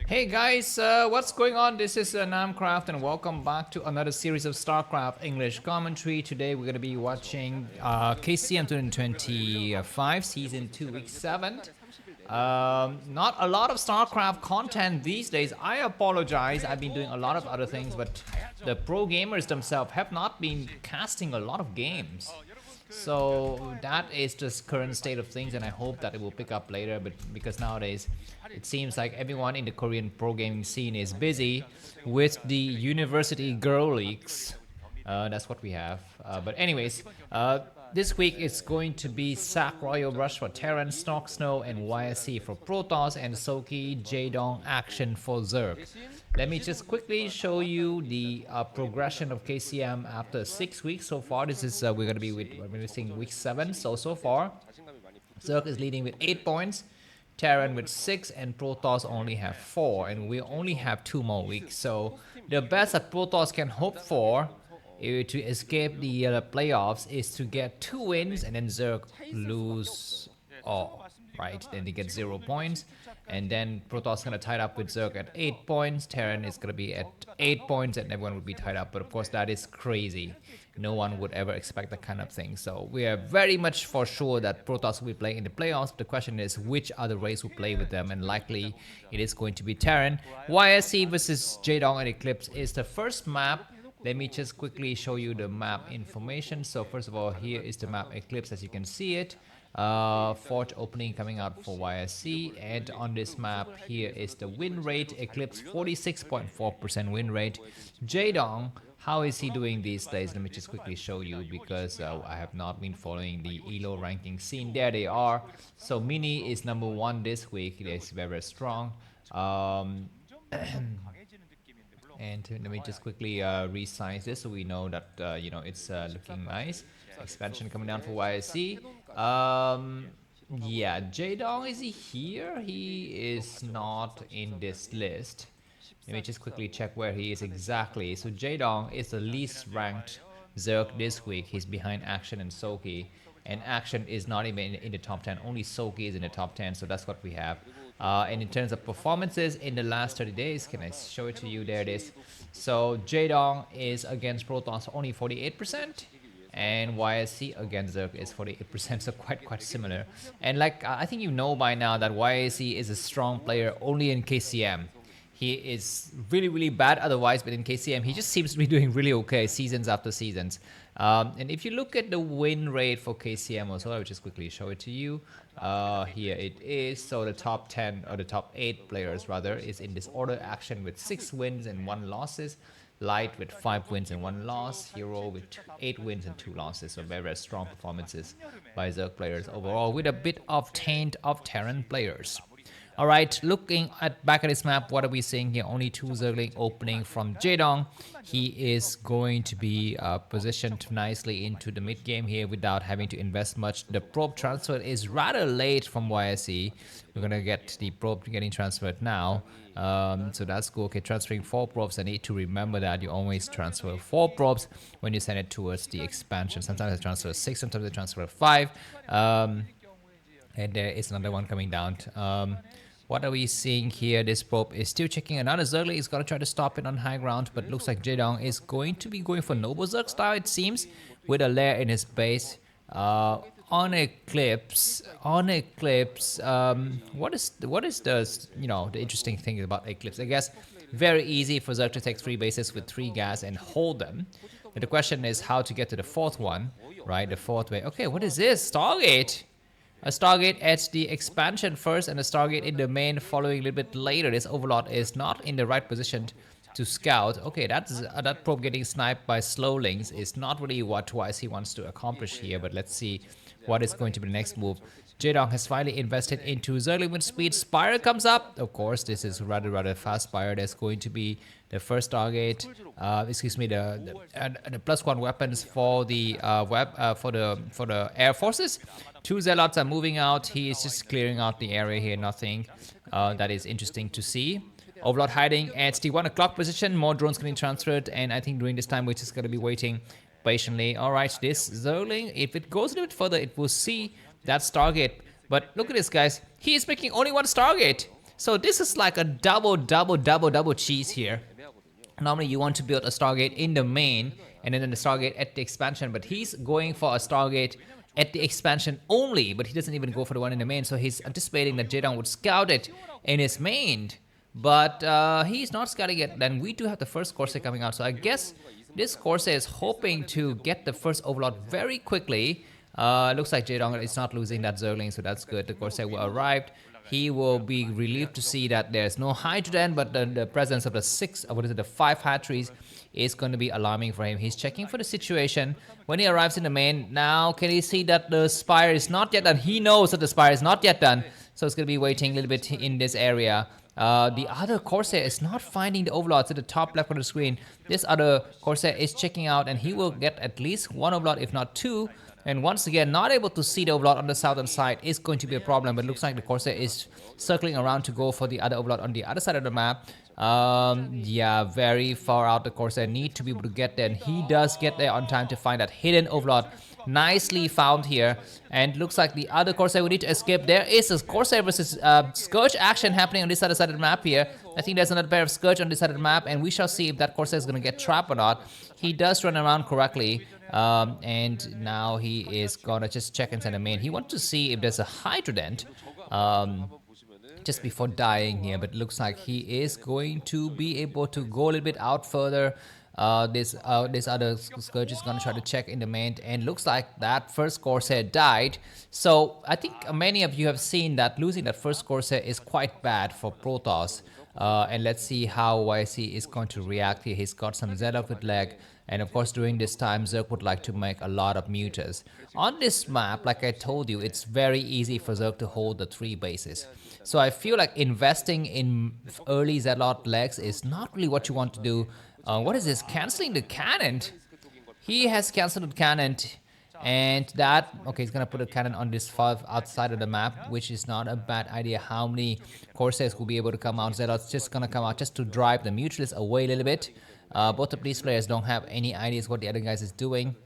Hey guys, what's going on? This is Namkraft and welcome back to another series of Starcraft English commentary. Today we're going to be watching KCM 2025 Season 2 Week 7. Not a lot of Starcraft content these days. I apologize. I've been doing a lot of other things, but the pro gamers themselves have not been casting a lot of games. So that is just current state of things, and I hope that it will pick up later. But because nowadays it seems like everyone in the Korean pro gaming scene is busy with the university girl leagues. That's what we have. But anyways, this week it's going to be Sack Royal Rush for Terran, Snock Snow, and YSC for Protoss, and Soki Jaedong Action for Zerg. Let me just quickly show you the progression of KCM after 6 weeks so far. This is we're going to be witnessing week 7. So far, Zerg is leading with 8 points, Terran with 6, and Protoss only have 4, and we only have 2 more weeks. So the best that Protoss can hope for to escape the playoffs is to get 2 wins, and then Zerg lose all, right? Then they get 0 points, and then Protoss gonna tie it up with Zerg at 8 points. Terran is gonna be at 8 points, and everyone would be tied up. But of course, that is crazy. No one would ever expect that kind of thing. So we are very much for sure that Protoss will be playing in the playoffs. The question is which other race will play with them, and likely it is going to be Terran. YSC versus Jaedong and Eclipse is the first map. Let me just quickly show you the map information. So first of all, here is the map Eclipse, as you can see it. Forge opening coming out for YSC, and on this map here is the win rate. Eclipse 46.4% win rate. Jaedong, how is he doing these days? Let me just quickly show you, because I have not been following the ELO ranking scene. There they are. So Mini is number 1 this week. It is very, very strong. And let me just quickly resize this so we know that it's looking nice. Expansion coming down for YSC. Yeah, Jaedong, is he here? He is not in this list. Let me just quickly check where he is exactly. So Jaedong is the least ranked Zerg this week. He's behind Action and Soki, and Action is not even in the top 10. Only Soki is in the top 10, so that's what we have. And in terms of performances in the last 30 days, can I show it to you? There it is. So Jaedong is against Protoss only 48%, and YSC against Zerg is 48%, so quite similar. And like I think you know by now that YSC is a strong player only in KCM. He is really bad otherwise, but in KCM he just seems to be doing really okay seasons after seasons. And if you look at the win rate for KCM also, I will just quickly show it to you. Here it is. So the top 10, or the top 8 players rather, is in this order: Action with 6 wins and 1 losses, Light with 5 wins and 1 loss, Hero with 8 wins and 2 losses. So very strong performances by Zerg players overall, with a bit of taint of Terran players. Alright, looking back at this map, what are we seeing here? Only 2 Zergling opening from Jaedong. He is going to be positioned nicely into the mid game here without having to invest much. The probe transfer is rather late from YSC. We're gonna get the probe getting transferred now. So that's cool. Okay, transferring 4 probes. I need to remember that you always transfer 4 probes when you send it towards the expansion. Sometimes I transfer 6, sometimes I transfer 5. And there is another one coming down. What are we seeing here? This probe is still checking another Zergling. He's gonna try to stop it on high ground, but looks like Jaedong is going to be going for Noble Zerg style, it seems, with a lair in his base. On Eclipse, what is the interesting thing about Eclipse? I guess very easy for Zerg to take 3 bases with 3 gas and hold them. But the question is how to get to the 4th one, right? The 4th way. Okay, what is this? Stargate. A Stargate at the expansion first, and a Stargate in the main following a little bit later. This Overlord is not in the right position to scout. Okay, that probe getting sniped by slowlings is not really what YC wants to accomplish here, but let's see what is going to be the next move. Jaedong has finally invested into Zergling with speed. Spire comes up. Of course, this is rather fast Spire. There's going to be the first target. Excuse me, the +1 weapons for the for the air forces. 2 zealots are moving out. He is just clearing out the area here. Nothing that is interesting to see. Overlord hiding at the 1 o'clock position. More drones getting transferred, and I think during this time we're just going to be waiting patiently. Alright, this Zergling, if it goes a little bit further, it will see that Stargate. But look at this, guys. He is making only 1 Stargate. So this is like a double cheese here. Normally you want to build a Stargate in the main and then the Stargate at the expansion, but he's going for a Stargate at the expansion only, but he doesn't even go for the one in the main, so he's anticipating that Jaedong would scout it in his main, but he's not scouting it. Then we do have the first Corsair coming out, so I guess this Corsair is hoping to get the first Overlord very quickly. Looks like Jaedong is not losing that Zergling, so that's good. The Corsair will arrive. He will be relieved to see that there's no Hydrogen, but the presence of the 5 hatcheries is going to be alarming for him. He's checking for the situation. When he arrives in the main, now can he see that the Spire is not yet done? He knows that the Spire is not yet done, so it's going to be waiting a little bit in this area. The other Corsair is not finding the Overlords at the top left of the screen. This other Corsair is checking out, and he will get at least 1 Overlord, if not 2. And once again, not able to see the Overlord on the southern side is going to be a problem, but looks like the Corsair is circling around to go for the other Overlord on the other side of the map. Yeah, very far out the Corsair need to be able to get there, and he does get there on time to find that hidden Overlord. Nicely found here, and looks like the other Corsair will need to escape. There is a Corsair versus Scourge action happening on this other side of the map here. I think there's another pair of Scourge on this side of the map, and we shall see if that Corsair is going to get trapped or not. He does run around correctly, and now he is gonna just check inside the main. He wants to see if there's a Hydrodent just before dying here, but it looks like he is going to be able to go a little bit out further. This other Scourge is gonna try to check in the main, and looks like that first Corsair died. So I think many of you have seen that losing that first Corsair is quite bad for Protoss. And let's see how YSC is going to react here. He's got some Zelle with leg, and of course during this time Zerg would like to make a lot of mutas. On this map, like I told you, it's very easy for Zerg to hold the 3 bases. So I feel like investing in early Zealot legs is not really what you want to do. What is this? Canceling the cannon. He has cancelled the cannon, and that, okay, he's gonna put a cannon on this far outside of the map, which is not a bad idea. How many Corsairs will be able to come out? Zealot's just gonna come out just to drive the Mutualists away a little bit. Both of these players don't have any ideas what the other guys is doing.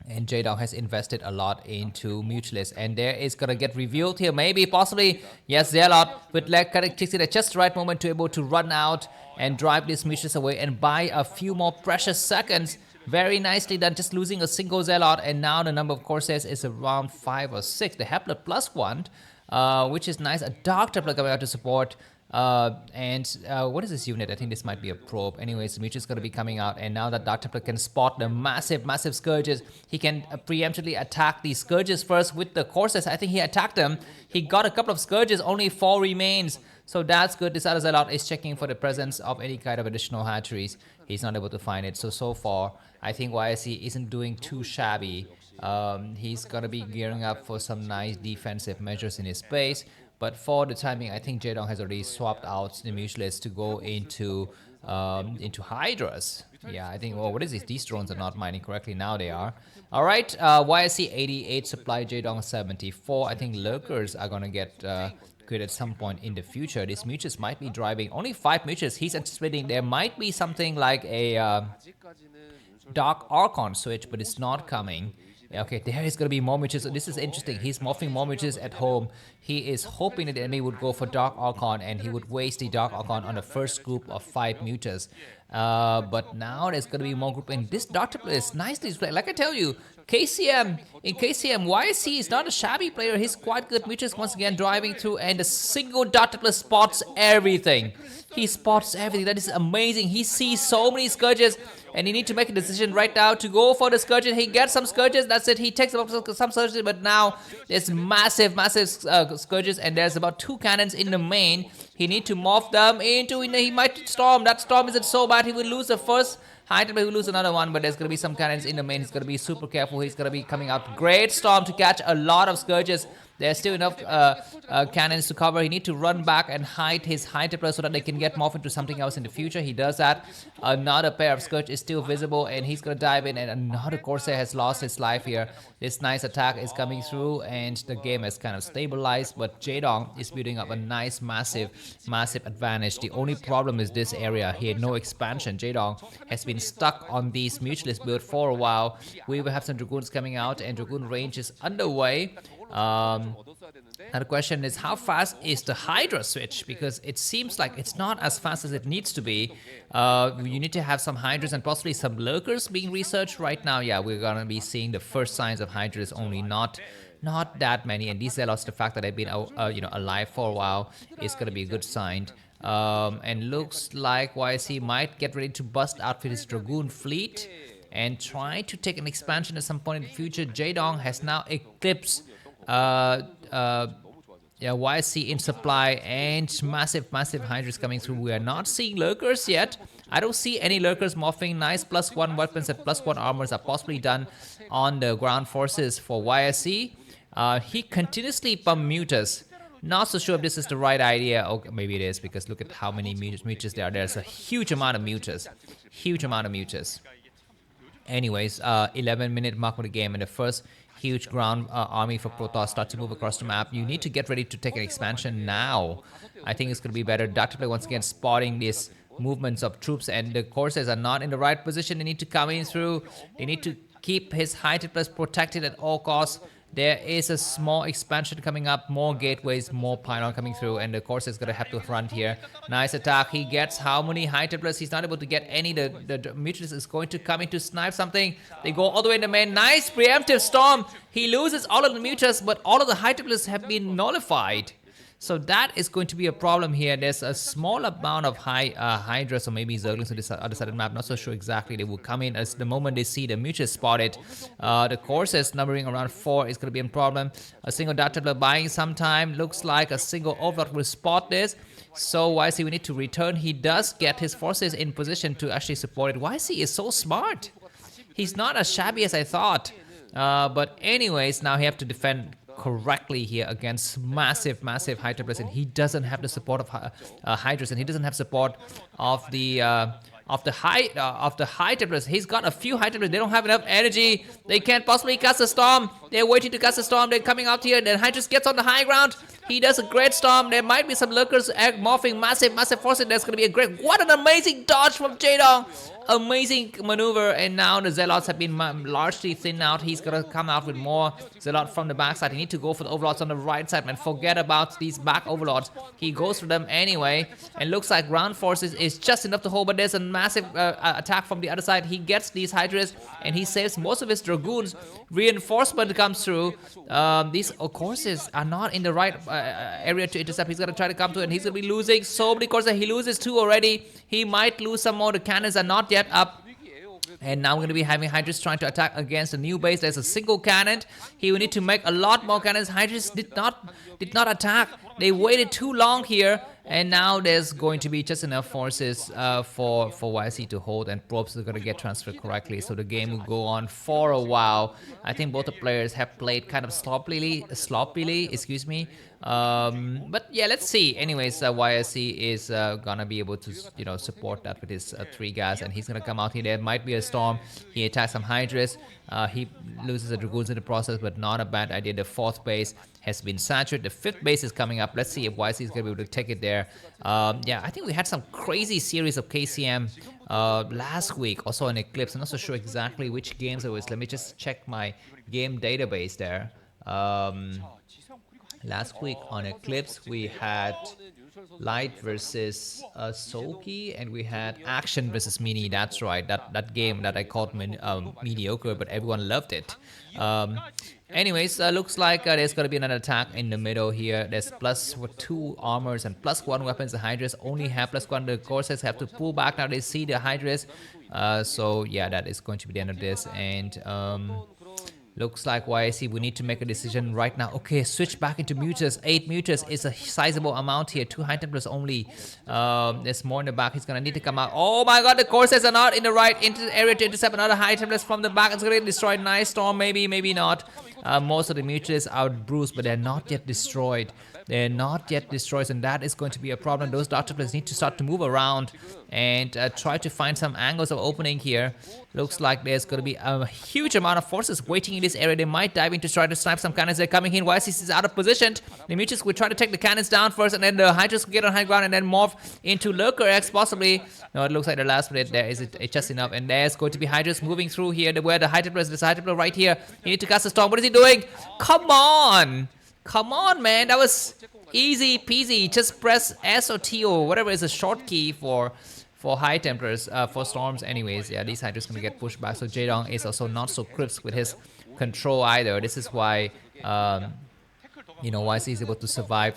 And Jaedong has invested a lot into Mutualists, and there is gonna get revealed here, maybe, possibly, yes, Zealot with leg characteristics at just the right moment to able to run out and drive this Mutualists away and buy a few more precious seconds. Very nicely done, just losing a single Zealot, and now the number of Corsairs is around 5 or 6. The Hepler +1, which is nice. A Dark Templar coming out to support. What is this unit? I think this might be a probe. Anyways, Mitch is going to be coming out, and now that Dark Templar can spot the massive Scourges, he can preemptively attack these Scourges first with the Corsairs. I think he attacked them. He got a couple of Scourges, only 4 remains. So that's good. This other Zealot is checking for the presence of any kind of additional hatcheries. He's not able to find it. So far, I think YSC isn't doing too shabby. He's going to be gearing up for some nice defensive measures in his base. But for the timing, I think Jaedong has already swapped out the Mutualists to go into Hydras. Yeah, I think, well, what is this? These drones are not mining correctly. Now they are. All right, YSC 88 supply, Jaedong 74. I think Lurkers are going to get good at some point in the future. These Mutualists might be driving only 5 Mutualists. He's anticipating there might be something like a Dark Archon switch, but it's not coming. Okay, there is going to be more Mutualists. So this is interesting. He's morphing more Mutualists at home. He is hoping that the enemy would go for Dark Archon, and he would waste the Dark Archon on the first group of 5 Mutas. But now there's going to be more group, and this Dark Templar is nicely displayed. Like I tell you, KCM, YSC is not a shabby player. He's quite good. Mutas once again driving through, and a single Dark Templar spots everything. He spots everything. That is amazing. He sees so many Scourges, and he needs to make a decision right now to go for the Scourges. He gets some Scourges. That's it. He takes some Scourges, but now there's massive Scourges, and there's about 2 cannons in the main. He needs to morph them into. He might storm. That storm isn't so bad. He will lose the first. He will lose another one, but there's going to be some cannons in the main. He's going to be super careful. He's going to be coming out. Great storm to catch a lot of Scourges. There's still enough cannons to cover. He needs to run back and hide his High Templar so that they can get morphed into something else in the future. He does that. Another pair of Scourge is still visible, and he's going to dive in, and another Corsair has lost his life here. This nice attack is coming through, and the game has kind of stabilized, but Jaedong is building up a nice, massive advantage. The only problem is this area. He had no expansion. Jaedong has been stuck on these Mutualist build for a while. We will have some Dragoons coming out, and Dragoon range is underway. Now the question is, how fast is the Hydra switch? Because it seems like it's not as fast as it needs to be. You need to have some Hydras and possibly some Lurkers being researched right now. Yeah, we're gonna be seeing the first signs of Hydras, only not that many. And these Zealots, the fact that they've been alive for a while is gonna be a good sign. And looks like YSC might get ready to bust out with his Dragoon fleet and try to take an expansion at some point in the future. Jaedong has now Eclipse YSC in supply, and massive Hydras coming through. We are not seeing Lurkers yet. I don't see any Lurkers morphing. Nice +1 weapons and +1 armors are possibly done on the ground forces for YSC. He continuously pump mutas. Not so sure if this is the right idea. Okay, maybe it is, because look at how many mutas there are. There's a huge amount of mutas. Anyways, 11-minute mark of the game, and the first huge ground army for Protoss start to move across the map. You need to get ready to take an expansion now. I think it's going to be better. Dr. once again spotting these movements of troops, and the Corsairs are not in the right position. They need to come in through. They need to keep his high plus protected at all costs. There is a small expansion coming up, more gateways, more pylon coming through, and the Corsairs is going to have to front here. Nice attack. He gets how many high templars? He's not able to get any. The Mutilus is going to come in to snipe something. They go all the way in the main. Nice preemptive storm. He loses all of the Mutilus, but all of the high templars have been nullified. So that is going to be a problem here. There's a small amount of Hydras or maybe Zerglings on this other side of the map. Not so sure exactly. They will come in as the moment they see the Mutilus spotted. The Corsairs numbering around 4 is going to be a problem. A single Dart Templar buying some time. Looks like a single Overlord will spot this. So YC, we need to return. He does get his forces in position to actually support it. YC is so smart. He's not as shabby as I thought. But anyways, now he have to defend correctly here against massive high templars, and he doesn't have the support of Hydras, and he doesn't have support of the high templars. He's got a few high templars. They don't have enough energy. They can't possibly cast a storm. They're waiting to cast a storm. They're coming out here. Then Hydras gets on the high ground. He does a great storm. There might be some Lurkers morphing massive forces. There's gonna be a great. What an amazing dodge from Jaedong. Amazing maneuver, and now the Zealots have been largely thinned out. He's gonna come out with more Zealots from the backside. He need to go for the Overlords on the right side, man. Forget about these back Overlords. He goes for them anyway, and looks like ground forces is just enough to hold, but there's a massive attack from the other side. He gets these Hydras, and he saves most of his Dragoons. Reinforcement comes through. These Corsairs are not in the right area to intercept. He's gonna try to come to it, and he's gonna be losing so many Corsairs. He loses 2 already. He might lose some more. The cannons are not yet up. And now we're going to be having Hydras trying to attack against a new base. There's a single cannon. He will need to make a lot more cannons. Hydras did not attack. They waited too long here. And now there's going to be just enough forces for YC to hold, and probes are going to get transferred correctly. So the game will go on for a while. I think both the players have played kind of sloppily, excuse me. But yeah, let's see. Anyways, YSC is gonna be able to support that with his 3 guys, and he's gonna come out here. There might be a storm. He attacks some Hydras. He loses the Dragoons in the process, but not a bad idea. The 4th base has been saturated. The 5th base is coming up. Let's see if YC is gonna be able to take it there. Yeah, I think we had some crazy series of KCM last week, also an Eclipse. I'm not so sure exactly which games it was. Let me just check my game database there. Last week on Eclipse, we had Light versus Soki, and we had Action versus Mini. That's right, that game that I called mediocre, but everyone loved it. Anyways, looks like there's going to be another attack in the middle here. There's +2 armors and +1 weapons. The Hydras only have +1. The Corsairs have to pull back now. They see the Hydras. So yeah, that is going to be the end of this. And looks like YSC, we need to make a decision right now. Okay, switch back into Mutas. 8 Mutas is a sizable amount here. 2 High Templars only. There's more in the back. He's gonna need to come out. Oh my god, the Corsairs are not in the right area to intercept another High Templars from the back. It's gonna get destroyed. Nice storm, maybe not. Most of the Mutas are bruised, but they're not yet destroyed. They're not yet destroyed, and that is going to be a problem. Those Dr. Players need to start to move around and try to find some angles of opening here. Looks like there's going to be a huge amount of forces waiting in this area. They might dive in to try to snipe some cannons. They're coming in. YSC is out of position. The Mutas will try to take the cannons down first, and then the Hydras will get on high ground and then morph into Lurker X possibly. No, it looks like the last minute there is it just enough, and there's going to be Hydras moving through here. Where the High Templar is, this High Templar right here. He needs to cast a storm. What is he doing? Come on! Come on, man. That was easy peasy. Just press S or T or whatever is a short key for high temperatures, for storms anyways. Yeah, these Hydra's gonna get pushed back. So Jaedong is also not so crisp with his control either. This is why you know, YC is able to survive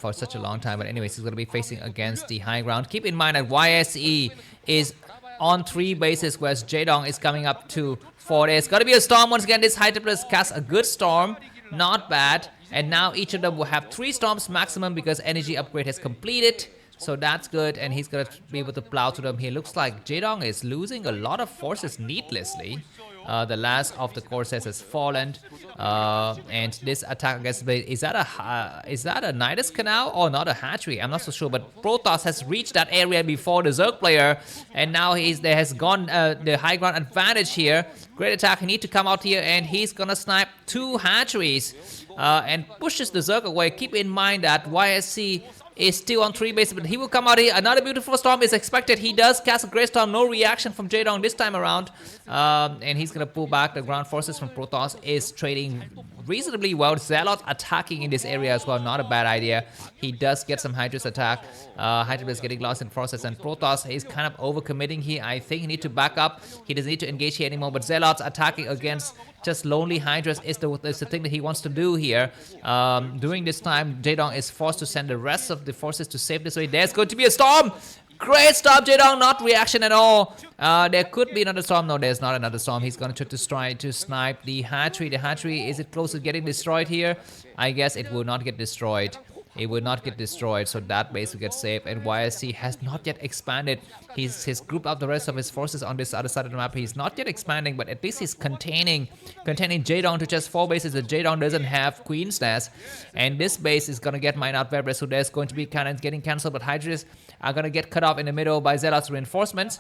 for such a long time. But anyways, he's going to be facing against the high ground. Keep in mind that YSE is on 3 bases, whereas Jaedong is coming up to 4. There's going to be a storm once again. This high temperatures cast a good storm, not bad. And now each of them will have 3 storms maximum because energy upgrade has completed. So that's good, and he's going to be able to plow through them here. Looks like Jaedong is losing a lot of forces needlessly. The last of the courses has fallen, and this attack against base, is that a Nidus Canal or not a hatchery? I'm not so sure, but Protoss has reached that area before the Zerg player, and now there has gone the high ground advantage here. Great attack. He needs to come out here, and he's gonna snipe 2 hatcheries and pushes the Zerg away. Keep in mind that YSC is still on 3 bases, but he will come out here. Another beautiful storm is expected. He does cast a great storm. No reaction from Jaedong this time around, and he's gonna pull back. The ground forces from Protoss is trading reasonably well. Zelle attacking in this area as well, not a bad idea. He does get some Hydra's attack. Hydra is getting lost in process, and Protoss is kind of overcommitting here. I think he needs to back up. He doesn't need to engage here anymore, but Zelle attacking against just lonely Hydras is the thing that he wants to do here. During this time, Jaedong is forced to send the rest of the forces to save this way. There's going to be a storm! Great storm, Jaedong, not reaction at all. There could be another storm. No, there's not another storm. He's going to try to snipe the hatchery. The hatchery, is it close to getting destroyed here? I guess it will not get destroyed. It will not get destroyed, so that base will get saved. And YSC has not yet expanded. He's grouped up the rest of his forces on this other side of the map. He's not yet expanding, but at least he's containing Jaedong to just 4 bases. The Jaedong doesn't have Queen's Nest, and this base is gonna get mined out very, so there's going to be cannons getting cancelled. But Hydras are gonna get cut off in the middle by Zelle's reinforcements.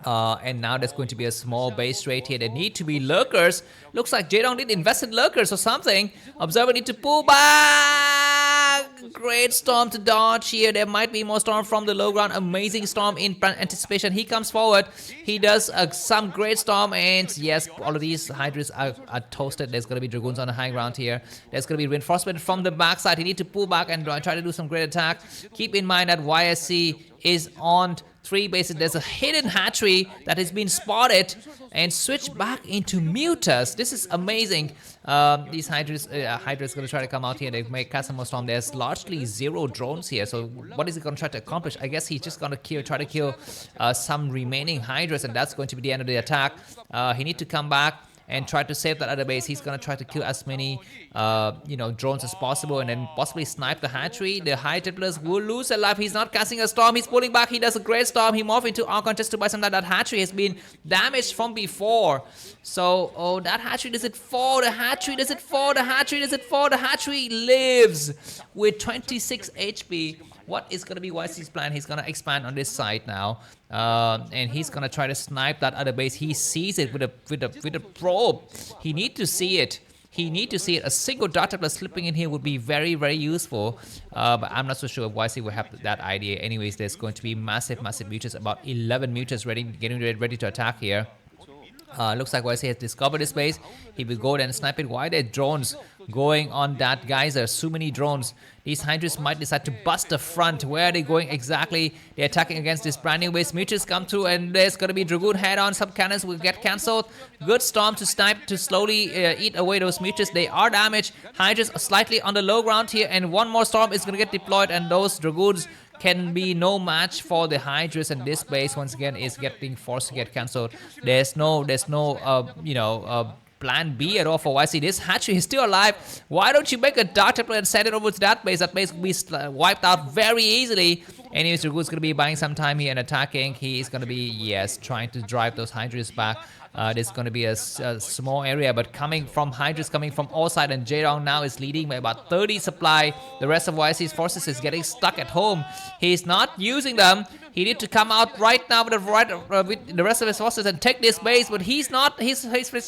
And now there's going to be a small base raid here. There need to be lurkers. Looks like Jaedong did invest in lurkers or something. Observer need to pull back. Great storm to dodge here. There might be more storm from the low ground. Amazing storm in anticipation. He comes forward. He does some great storm, and yes, all of these Hydras are toasted. There's going to be Dragoons on the high ground here. There's going to be reinforcement from the backside. He need to pull back and try to do some great attack. Keep in mind that YSC is on 3 bases. There's a hidden hatchery that has been spotted and switched back into Mutas. This is amazing. These Hydra's going to try to come out here. They make cast some more storm. There's largely 0 drones here. So what is he going to try to accomplish? I guess he's just going to try to kill some remaining Hydras, and that's going to be the end of the attack. He needs to come back and try to save that other base. He's gonna try to kill as many drones as possible, and then possibly snipe the hatchery. The high templars will lose their life. He's not casting a storm. He's pulling back. He does a great storm. He morphs into Archon just to buy some that hatchery has been damaged from before. So, oh, that hatchery, does it fall? The hatchery, does it fall? The hatchery, does it fall? The hatchery lives with 26 HP. What is going to be YC's plan? He's going to expand on this side now, and he's going to try to snipe that other base. He sees it with a probe. He needs to see it. He needs to see it. A single data plus slipping in here would be very, very useful, but I'm not so sure if YC will have that idea. Anyways, there's going to be massive mutas, about 11 mutas getting ready to attack here. Looks like YC has discovered this base. He will go there and snipe it. Why are there drones going on that geyser? So many drones. These Hydras might decide to bust the front. Where are they going exactly? They're attacking against this brand new base. Mutas come through, and there's going to be Dragoon head on. Some cannons will get cancelled. Good storm to snipe to slowly eat away those Mutas. They are damaged. Hydras are slightly on the low ground here, and one more storm is going to get deployed, and those Dragoons can be no match for the Hydras, and this base once again is getting forced to get cancelled. There's no plan B at all for YC. This hatchery is still alive. Why don't you make a Dark Templar and send it over to that base? That base will be wiped out very easily. Anyways, Dragoon's going to be buying some time here and attacking. He is going to be, yes, trying to drive those Hydras back. This is going to be a small area, but Hydras coming from all sides, and Jaedong now is leading by about 30 supply. The rest of YC's forces is getting stuck at home. He's not using them. He need to come out right now with the rest of his forces and take this base, but he's not. His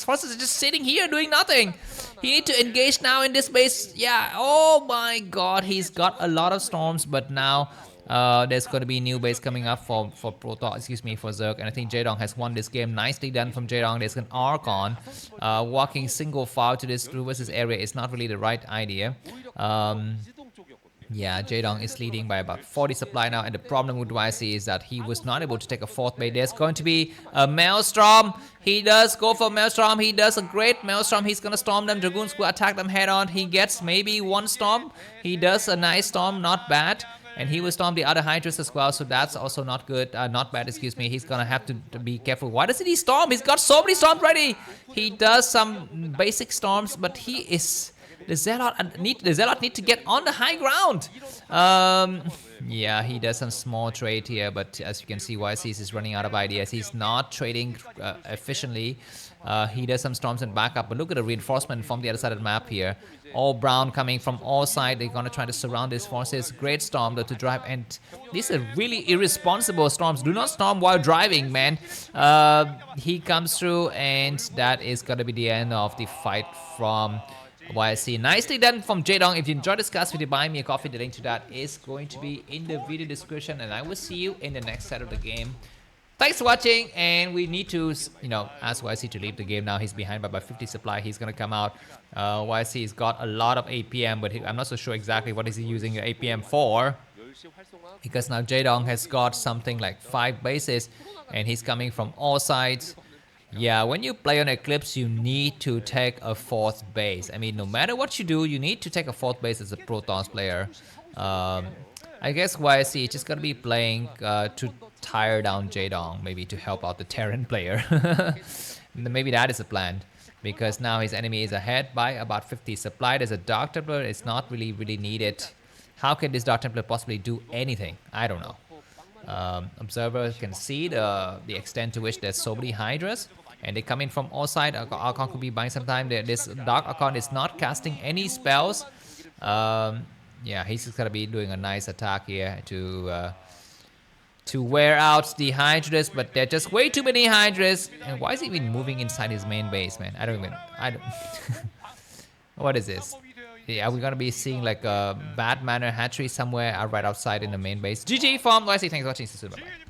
forces are just sitting here doing nothing. He need to engage now in this base. Yeah, oh my god, he's got a lot of storms, but now There's going to be new base coming up for Protoss, for Zerg, and I think Jaedong has won this game. Nicely done from Jaedong. There's an Archon. Walking single file to this blue versus area is not really the right idea. Yeah, Jaedong is leading by about 40 supply now, and the problem with YC is that he was not able to take a fourth base. There's going to be a Maelstrom. He does go for Maelstrom. He does a great Maelstrom. He's gonna storm them. Dragoons will attack them head on. He gets maybe one storm. He does a nice storm, not bad. And he will storm the other Hydras as well, so that's also not good, not bad, excuse me. He's gonna have to be careful. Why doesn't he storm? He's got so many storms ready. He does some basic storms, but he is... The Zealot need to get on the high ground. Yeah, he does some small trade here, but as you can see, YC is running out of ideas. He's not trading efficiently. He does some storms and backup, but look at the reinforcement from the other side of the map here. All brown coming from all sides. They're gonna try to surround these forces. Great storm though to drive, and these are really irresponsible storms. Do not storm while driving, man. He comes through, and that is gonna be the end of the fight from YSC. Nicely done from Jaedong. If you enjoyed this cast video, buy me a coffee. The link to that is going to be in the video description, and I will see you in the next set of the game. Thanks for watching, and we need to, ask YSC to leave the game now. He's behind by about 50 supply. He's gonna come out. YSC has got a lot of APM, but I'm not so sure exactly what is he using the APM for, because now Jaedong has got something like 5 bases, and he's coming from all sides. Yeah, when you play on Eclipse, you need to take a 4th base. I mean, no matter what you do, you need to take a 4th base as a Protoss player. I guess YSC is just gonna be playing to tire down Jaedong, maybe to help out the Terran player. Maybe that is the plan, because now his enemy is ahead by about 50 supply. There's a Dark Templar. It's not really needed. How can this Dark Templar possibly do anything? I don't know. Observer can see the extent to which there's so many Hydras, and they come in from all sides. Archon could be buying some time. This Dark Archon is not casting any spells. Yeah, he's just gonna be doing a nice attack here to wear out the Hydras, but there are just way too many Hydras. And why is he even moving inside his main base, man? I don't What is this? Yeah, we're gonna be seeing like a bad manner hatchery somewhere right outside in the main base. GG from YC. Thanks for watching. See you soon. Bye-bye.